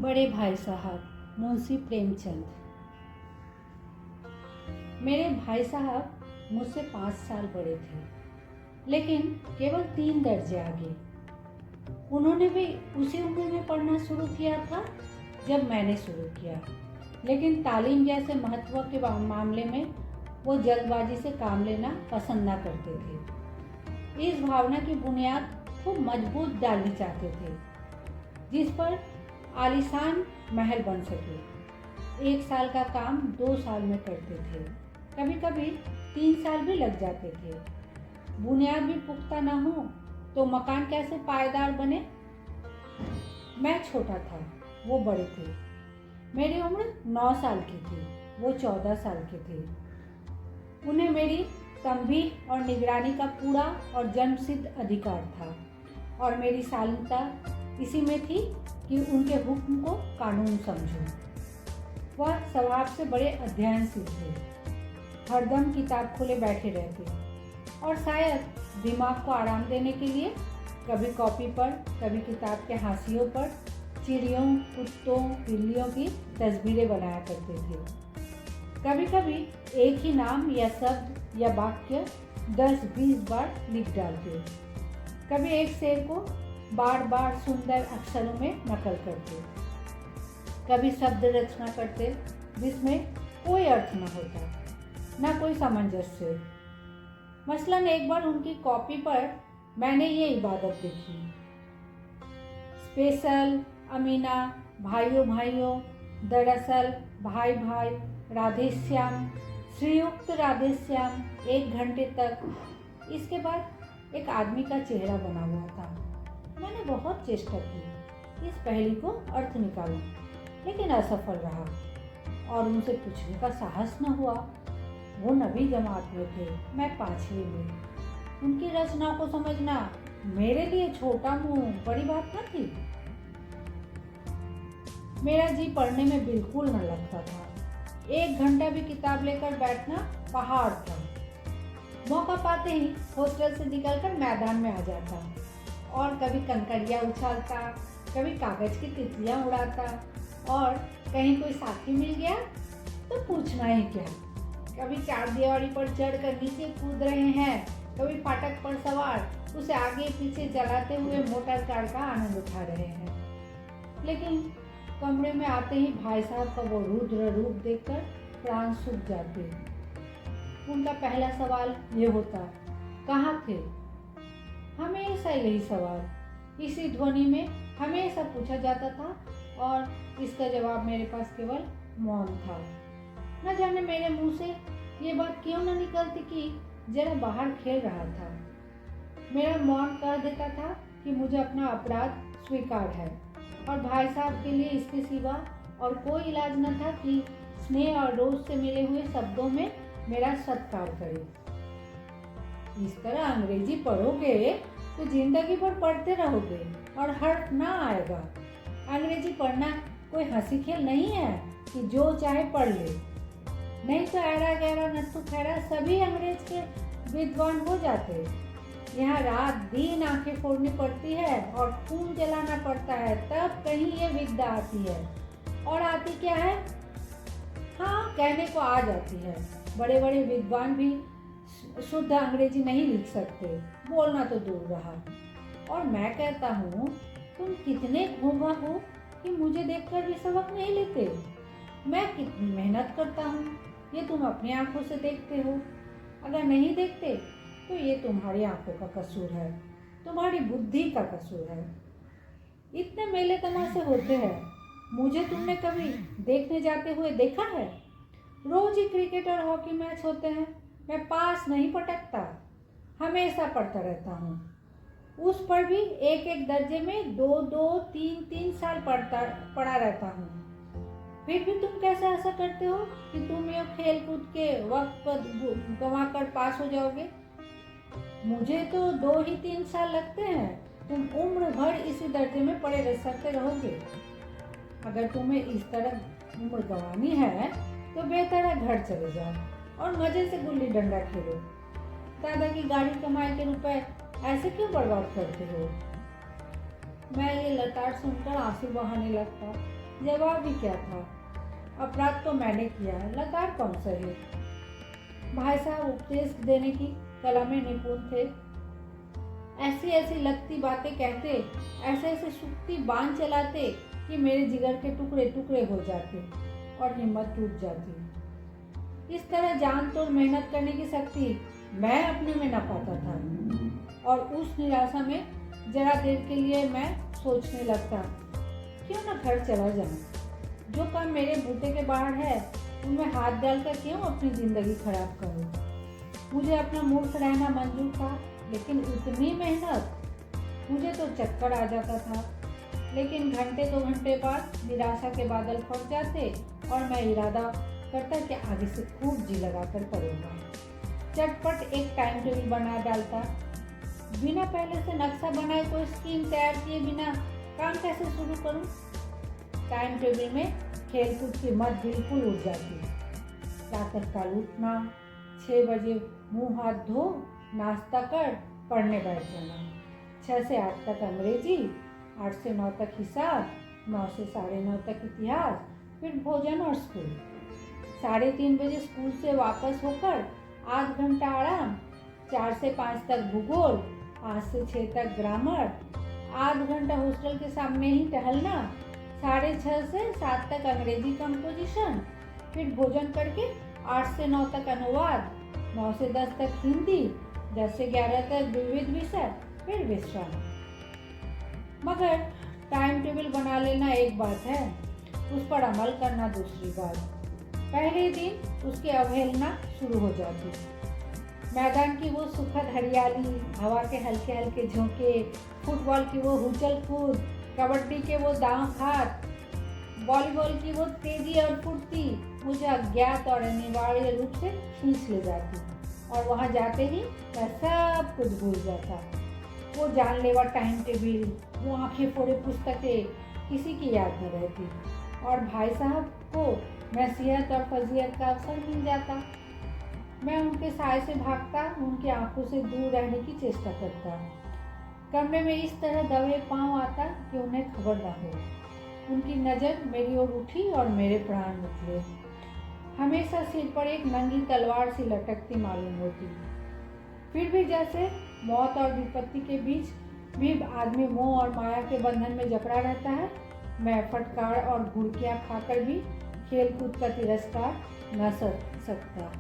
बड़े भाई साहब मुंशी प्रेमचंद। मेरे भाई साहब मुझसे 5 साल बड़े थे, लेकिन केवल 3 दर्जे आगे। उन्होंने भी उसी उम्र में पढ़ना शुरू किया था जब मैंने शुरू किया, लेकिन तालीम जैसे महत्व के मामले में वो जल्दबाजी से काम लेना पसंद ना करते थे। इस भावना की बुनियाद खूब मजबूत डालनी चाहते थे, जिस पर आलीशान महल बन सके। 1 साल का काम 2 साल में करते थे, कभी कभी 3 साल भी लग जाते थे। बुनियाद भी पुख्ता ना हो तो मकान कैसे पायदार बने। मैं छोटा था, वो बड़े थे। मेरी उम्र 9 साल की थी, वो 14 साल के थे। उन्हें मेरी तंबीह और निगरानी का पूरा और जन्मसिद्ध अधिकार था, और मेरी शालीनता इसी में थी कि उनके हुक्म को कानून समझूं। वह स्वभाव से बड़े अध्ययनशील थे, हरदम किताब खोले बैठे रहते, और शायद दिमाग को आराम देने के लिए कभी कॉपी पर, कभी किताब के हाशियों पर चिड़ियों, कुत्तों, बिल्लियों की तस्वीरें बनाया करते थे। कभी कभी एक ही नाम या शब्द या वाक्य 10-20 बार लिख डालते। कभी एक शेर को बार बार सुंदर अक्षरों में नकल करते। कभी शब्द रचना करते जिसमें कोई अर्थ न होता, न कोई सामंजस्य। मसलन एक बार उनकी कॉपी पर मैंने ये इबारत देखी: स्पेशल अमीना, भाइयों भाइयों, दरअसल भाई भाई, राधेश्याम, श्रीयुक्त राधेश्याम, 1 घंटे तक। इसके बाद एक आदमी का चेहरा बना हुआ था। मैंने बहुत चेष्टा की इस पहेली को अर्थ निकालूं, लेकिन असफल रहा, और उनसे पूछने का साहस न हुआ। वो नवी जमात में थे, मैं 5वीं में। उनकी रचनाओं को समझना मेरे लिए छोटा मुंह बड़ी बात न थी। मेरा जी पढ़ने में बिल्कुल न लगता था। 1 घंटा भी किताब लेकर बैठना पहाड़ था। मौका पाते ही हॉस्टल से निकलकर मैदान में आ जाता, और कभी कंकड़ियाँ उछालता, कभी कागज की तितलियाँ उड़ाता, और कहीं कोई साथी मिल गया तो पूछना ही क्या। कभी 4 दीवारी पर चढ़कर नीचे कूद रहे हैं, कभी फाटक पर सवार उसे आगे पीछे चलाते हुए मोटर कार का आनंद उठा रहे हैं। लेकिन कमरे में आते ही भाई साहब का वो रुद्र रूप देखकर प्राण सूख जाते। उनका पहला सवाल ये होता, कहाँ थे? हमेशा यही सवाल इसी ध्वनि में हमेशा पूछा जाता था, और इसका जवाब मेरे पास केवल मौन था। न जाने मेरे मुंह से ये बात क्यों न निकलती कि जरा बाहर खेल रहा था। मेरा मौन कह देता था कि मुझे अपना अपराध स्वीकार है, और भाई साहब के लिए इसके सिवा और कोई इलाज न था कि स्नेह और रोज से मिले हुए शब्दों में मेरा सत्कार करे। इस तरह अंग्रेजी पढ़ोगे तो जिंदगी भर पढ़ते रहोगे और हर्ट ना आएगा। अंग्रेजी पढ़ना कोई हंसी खेल नहीं है कि जो चाहे पढ़ ले। नहीं तो ऐरा गैरा नत्थु खैरा सभी अंग्रेज के विद्वान हो जाते। यहाँ रात दिन आंखें फोड़नी पड़ती है और खून जलाना पड़ता है, तब कहीं ये विद्या आती है। और आती क्या है? हाँ, कहने को आ जाती है। बड़े बड़े विद्वान भी शुद्ध अंग्रेजी नहीं लिख सकते, बोलना तो दूर रहा। और मैं कहता हूँ, तुम कितने घोंघा हो कि मुझे देखकर भी सबक नहीं लेते। मैं कितनी मेहनत करता हूँ, ये तुम अपनी आंखों से देखते हो। अगर नहीं देखते तो ये तुम्हारी आंखों का कसूर है, तुम्हारी बुद्धि का कसूर है। इतने मेले तमाशे होते हैं, मुझे तुमने कभी देखने जाते हुए देखा है? रोज ही क्रिकेट और हॉकी मैच होते हैं, मैं पास नहीं पटकता, हमेशा पढ़ता रहता हूँ। उस पर भी 1-1 दर्जे में 2-2, 3-3 साल पढ़ा रहता हूँ। फिर भी तुम कैसे ऐसा करते हो कि तुम ये खेल कूद के वक्त गंवा कर पास हो जाओगे? मुझे तो 2 ही 3 साल लगते हैं, तुम उम्र भर इसी दर्जे में पड़े रह सकते रहोगे। अगर तुम्हें इस तरह उम्र गंवानी है तो बेहतर है घर चले जाओ और मजे से गुल्ली डंडा खेलो। दादा की गाड़ी कमाई के रुपए ऐसे क्यों बर्बाद करते हो? मैं ये लताड़ सुनकर आंसू बहाने लगता। जवाब ही क्या था। अपराध तो मैंने किया है, लगार कौन सा है। भाई साहब उपदेश देने की कला में निपुण थे। ऐसी ऐसी लगती बातें कहते, ऐसे ऐसे शुक्ति बांध चलाते कि मेरे जिगर के टुकड़े टुकड़े हो जाते और हिम्मत टूट जाती। इस तरह जान तोड़ मेहनत करने की शक्ति मैं अपने में न पाता था और उस निराशा में जरा देर के लिए मैं सोचने लगता, क्यों ना घर चला जाऊं। जो काम मेरे बूते के बाहर है उनमें हाथ डालकर क्यों अपनी जिंदगी खराब करूं। मुझे अपना मूर्ख रहना मंजूर था, लेकिन उतनी मेहनत, मुझे तो चक्कर आ जाता था। लेकिन घंटे 2 घंटे बाद निराशा के बादल फट जाते और मैं इरादा करता कि आगे से खूब जी लगाकर पढ़ूंगा। चटपट एक टाइम टेबल बना डालता। बिना पहले से नक्शा बनाए कोई स्कीम तैयार किए बिना काम कैसे शुरू करूं। टाइम टेबल में खेलकूद की मत बिल्कुल उड़ जाती। प्रातःकाल उठना, 6 बजे मुंह हाथ धो नाश्ता कर पढ़ने बैठ जाना। 6 से 8 तक अंग्रेजी, 8 से 9 तक हिसाब, 9 से 9:30 तक इतिहास, फिर भोजन और स्कूल। 3:30 बजे स्कूल से वापस होकर आध घंटा आराम, 4 से 5 तक भूगोल, 5 से 6 तक ग्रामर, आध घंटा हॉस्टल के सामने ही टहलना, 6:30 से 7 तक अंग्रेजी कंपोजिशन, फिर भोजन करके 8 से 9 तक अनुवाद, 9 से 10 तक हिंदी, 10 से 11 तक विविध विषय, फिर विश्राम। मगर टाइम टेबल बना लेना एक बात है, उस पर अमल करना दूसरी बात। पहले दिन उसकी अवहेलना शुरू हो जाती। मैदान की वो सुखद हरियाली, हवा के हल्के हल्के झोंके, फुटबॉल की वो हुचल कूद, कबड्डी के वो दांव खात, वॉलीबॉल की वो तेजी और फुर्ती मुझे अज्ञात और अनिवार्य रूप से खींच ले जाती और वहाँ जाते ही मैं सब कुछ भूल जाता। वो जानलेवा टाइम टेबल, वो आंखें फोड़े पुस्तकें किसी की याद न रहती और भाई साहब को नसीहत और फजीहत का अवसर मिल जाता। मैं उनके साय से भागता, उनकी आंखों से दूर रहने की चेष्टा करता। कमरे में इस तरह दबे पांव आता कि उन्हें खबर न हो। उनकी नज़र मेरी ओर उठी और मेरे प्राण निकले। हमेशा सिर पर एक नंगी तलवार सी लटकती मालूम होती। फिर भी जैसे मौत और विपत्ति के बीच भी आदमी मोह और माया के बंधन में जकड़ा रहता है, मैं फटकार और घुड़कियाँ खाकर भी खेल कूद का तिरस्कार न सकता।